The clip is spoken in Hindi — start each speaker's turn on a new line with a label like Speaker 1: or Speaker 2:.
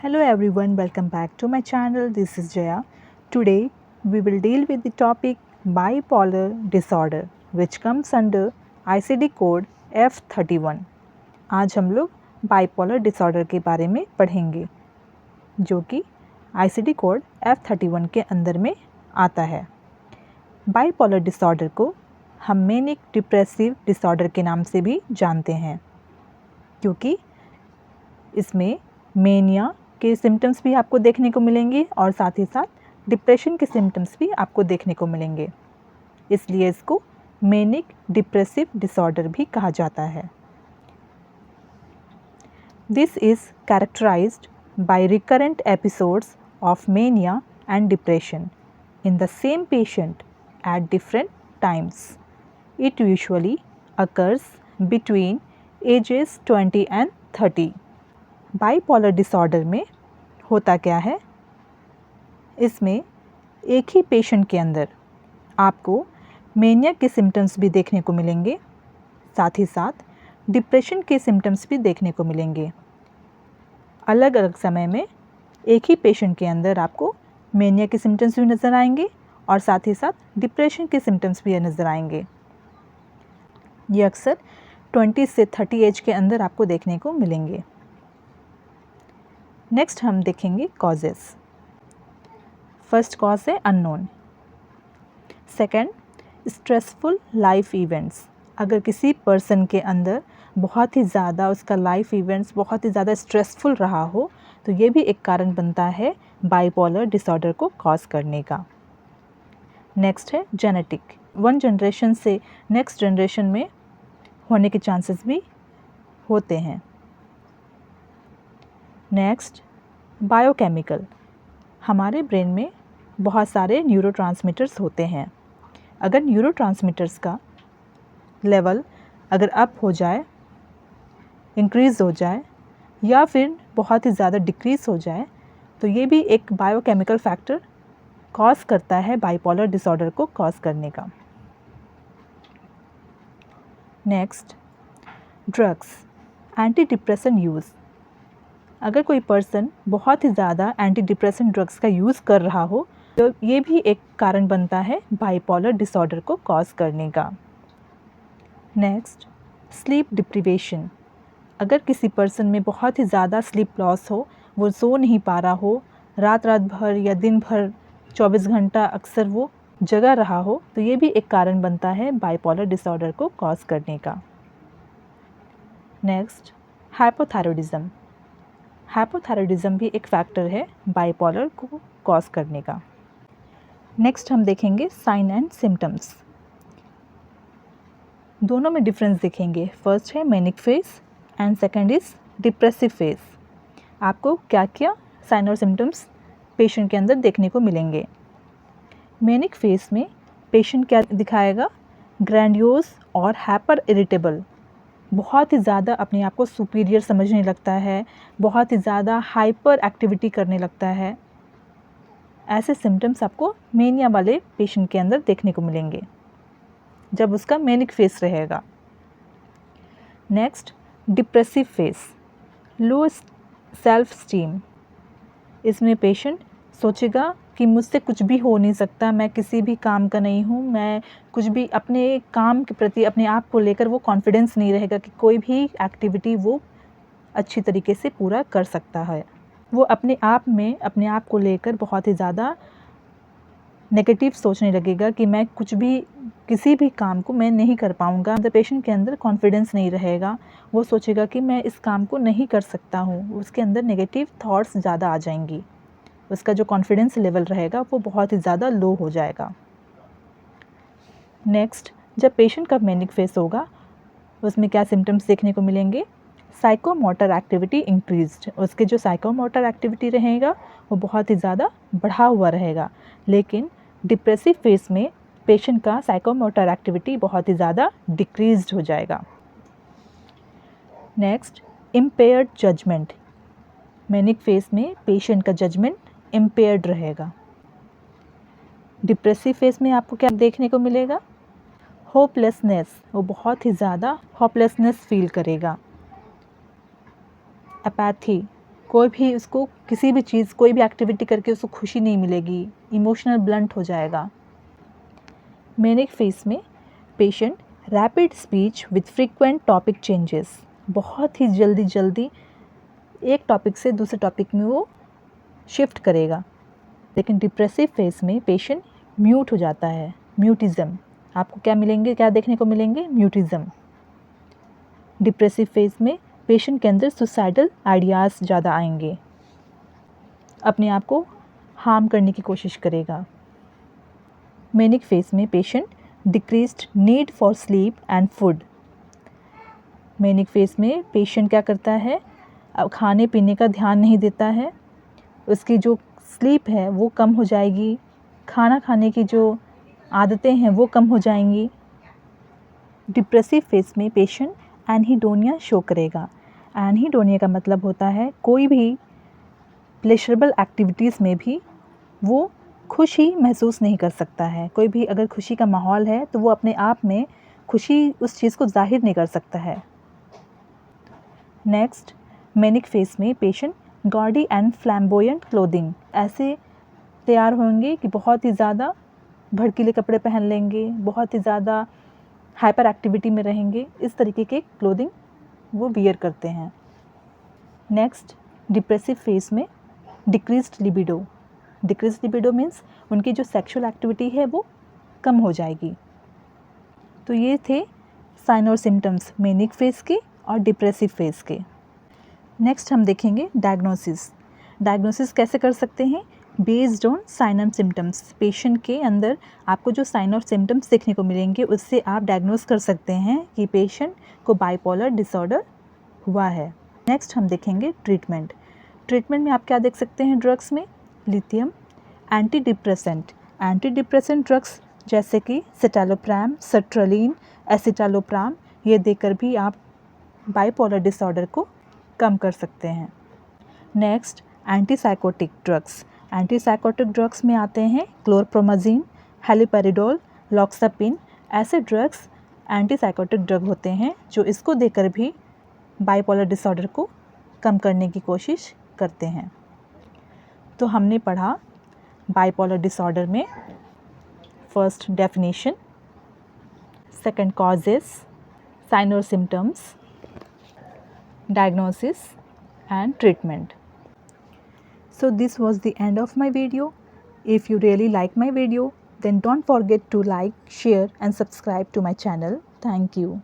Speaker 1: Hello everyone, welcome back to my channel. This is Jaya. Today we will deal with the topic bipolar disorder which comes under ICD code F31. आज हम लोग बाइपोलर डिसऑर्डर के बारे में पढ़ेंगे जो कि ICD कोड F31 के अंदर में आता है। बाइपोलर डिसऑर्डर को हम मैनिक डिप्रेसिव डिसऑर्डर के नाम से भी जानते हैं क्योंकि इसमें मेनिया के सिम्टम्स भी आपको देखने को मिलेंगे और साथ ही साथ डिप्रेशन के सिम्टम्स भी आपको देखने को मिलेंगे, इसलिए इसको मैनिक डिप्रेसिव डिसऑर्डर भी कहा जाता है। This is characterized by recurrent episodes of mania and depression in the same patient at different times. It usually occurs between ages 20 and 30. Bipolar disorder में होता क्या है, इसमें एक ही पेशेंट के अंदर आपको मेनिया के सिम्टम्स भी देखने को मिलेंगे, साथ ही साथ डिप्रेशन के सिम्टम्स भी देखने को मिलेंगे। अलग अलग समय में एक ही पेशेंट के अंदर आपको मेनिया के सिम्टम्स भी नज़र आएंगे और साथ ही साथ डिप्रेशन के सिम्टम्स भी नज़र आएंगे। ये अक्सर 20 से 30 एज के अंदर आपको देखने को मिलेंगे। नेक्स्ट हम देखेंगे कॉजेस। फर्स्ट कॉज है unknown. Second, stressful life events. अगर किसी पर्सन के अंदर बहुत ही ज़्यादा उसका लाइफ इवेंट्स बहुत ही ज़्यादा स्ट्रेसफुल रहा हो तो ये भी एक कारण बनता है बाइपोलर डिसऑर्डर को कॉज करने का। नेक्स्ट है जेनेटिक। वन जनरेशन से नेक्स्ट जनरेशन में होने के चांसेस भी होते हैं। Next, biochemical. हमारे ब्रेन में बहुत सारे न्यूरोट्रांसमीटर्स होते हैं। अगर न्यूरोट्रांसमीटर्स का लेवल अगर अप हो जाए, इंक्रीज़ हो जाए या फिर बहुत ही ज़्यादा डिक्रीज़ हो जाए तो ये भी एक बायोकेमिकल फैक्टर कॉज करता है बाइपोलर डिसऑर्डर को कॉज करने का। Next, drugs, anti depressant use. अगर कोई पर्सन बहुत ही ज़्यादा एंटी डिप्रेसेंट ड्रग्स का यूज़ कर रहा हो तो ये भी एक कारण बनता है बाइपोलर डिसऑर्डर को कॉज करने का। Next, sleep deprivation. अगर किसी पर्सन में बहुत ही ज़्यादा स्लीप लॉस हो, वो सो नहीं पा रहा हो, रात भर या दिन भर 24 घंटा अक्सर वो जगा रहा हो तो ये भी एक कारण बनता है बाइपोलर डिसऑर्डर को कॉज करने का। Next, hypothyroidism. हाइपोथायरॉयडिज्म भी एक फैक्टर है बाइपोलर को कॉज करने का। नेक्स्ट हम देखेंगे साइन एंड सिम्टम्स। दोनों में डिफरेंस देखेंगे। फर्स्ट है manic phase and second is depressive phase. आपको क्या क्या साइन और सिम्टम्स पेशेंट के अंदर देखने को मिलेंगे। मैनिक फेज में पेशेंट क्या दिखाएगा, ग्रैंडियोज और हाइपर इरिटेबल, बहुत ही ज़्यादा अपने आप को सुपीरियर समझने लगता है, बहुत ही ज़्यादा हाइपर एक्टिविटी करने लगता है। ऐसे सिम्टम्स आपको मेनिया वाले पेशेंट के अंदर देखने को मिलेंगे जब उसका मैनिक फेज रहेगा। Next, depressive phase, low self esteem. इसमें पेशेंट सोचेगा कि मुझसे कुछ भी हो नहीं सकता, मैं किसी भी काम का नहीं हूँ, मैं कुछ भी अपने काम के प्रति अपने आप को लेकर वो कॉन्फिडेंस नहीं रहेगा कि कोई भी एक्टिविटी वो अच्छी तरीके से पूरा कर सकता है। वो अपने आप में अपने आप को लेकर बहुत ही ज़्यादा नेगेटिव सोचने लगेगा कि मैं कुछ भी किसी भी काम को मैं नहीं कर पाऊँगा। द पेशेंट के अंदर कॉन्फिडेंस नहीं रहेगा, वो सोचेगा कि मैं इस काम को नहीं कर सकता हूँ, उसके अंदर नेगेटिव थॉट्स ज़्यादा आ जाएंगी, उसका जो कॉन्फिडेंस लेवल रहेगा वो बहुत ही ज़्यादा लो हो जाएगा। नेक्स्ट, जब पेशेंट का मैनिक फेज होगा उसमें क्या सिम्टम्स देखने को मिलेंगे, साइकोमोटर एक्टिविटी इंक्रीज्ड। उसके जो साइकोमोटर एक्टिविटी रहेगा वो बहुत ही ज़्यादा बढ़ा हुआ रहेगा, लेकिन डिप्रेसिव फेज में पेशेंट का साइकोमोटर एक्टिविटी बहुत ही ज़्यादा डिक्रीज्ड हो जाएगा। Next, impaired judgement. Manic phase में पेशेंट का जजमेंट इम्पेयर्ड रहेगा। डिप्रेसिव फेज में आपको क्या देखने को मिलेगा, होपलेसनेस, वो बहुत ही ज़्यादा होपलेसनेस फील करेगा। अपैथी, कोई भी उसको किसी भी चीज़, कोई भी एक्टिविटी करके उसको खुशी नहीं मिलेगी, इमोशनल ब्लंट हो जाएगा। मैनिक फेज में patient rapid speech with frequent topic changes, बहुत ही जल्दी एक टॉपिक से दूसरे टॉपिक में वो शिफ्ट करेगा। लेकिन डिप्रेसिव फेज में पेशेंट म्यूट हो जाता है, म्यूटिज़म। आपको क्या मिलेंगे, क्या देखने को मिलेंगे? म्यूटिज़म। डिप्रेसिव फेज में पेशेंट के अंदर सुसाइडल आइडियाज़ ज़्यादा आएंगे, अपने आप को हार्म करने की कोशिश करेगा। मैनिक फेज में patient decreased need for sleep and food. Manic phase में पेशेंट क्या करता है, अब खाने पीने का ध्यान नहीं देता है, उसकी जो स्लीप है वो कम हो जाएगी, खाना खाने की जो आदतें हैं वो कम हो जाएंगी। डिप्रेसिव फेज में पेशेंट एनहीडोनिया शो करेगा। एनहीडोनिया का मतलब होता है कोई भी प्लेशरेबल एक्टिविटीज़ में भी वो खुशी महसूस नहीं कर सकता है। कोई भी अगर खुशी का माहौल है तो वो अपने आप में खुशी उस चीज़ को जाहिर नहीं कर सकता है। नेक्स्ट, मैनिक फेज में पेशेंट गॉडी एंड फ्लैम्बोयेंट क्लोथिंग, ऐसे तैयार होंगे कि बहुत ही ज़्यादा भड़कीले कपड़े पहन लेंगे, बहुत ही ज़्यादा हाइपर एक्टिविटी में रहेंगे, इस तरीके के क्लोथिंग वो वियर करते हैं। नेक्स्ट, डिप्रेसिव फेज में decreased libido. Decreased libido means उनकी जो सेक्सुअल एक्टिविटी है वो कम हो जाएगी। तो ये थे साइन और सिम्टम्स मैनिक फेज के और डिप्रेसिव फेज के। नेक्स्ट हम देखेंगे डायग्नोसिस। डायग्नोसिस कैसे कर सकते हैं? Based on sign and symptoms. Patient के अंदर आपको जो साइन और सिम्टम्स देखने को मिलेंगे उससे आप डायग्नोस कर सकते हैं कि पेशेंट को बाइपोलर डिसऑर्डर हुआ है। नेक्स्ट हम देखेंगे ट्रीटमेंट। ट्रीटमेंट में आप क्या देख सकते हैं ड्रग्स में? लिथियम, एंटी डिप्रेसेंट ड्रग्स जैसे कि सिटालोप्रैम, सर्ट्रलिन, एसिटालोप्राम, ये देकर भी आप बाइपोलर डिसऑर्डर को कम कर सकते हैं। Next, antipsychotic drugs. Antipsychotic drugs में आते हैं क्लोरप्रोमाजीन, हेलिपेरिडोल, लॉक्सापिन। ऐसे ड्रग्स एंटीसाइकोटिक ड्रग होते हैं जो इसको देकर भी बाइपोलर डिसऑर्डर को कम करने की कोशिश करते हैं। तो हमने पढ़ा बाइपोलर डिसऑर्डर में first definition, second causes, sign और symptoms, diagnosis and treatment. So this was the end of my video. If you really like my video, then don't forget to like, share and subscribe to my channel. Thank you.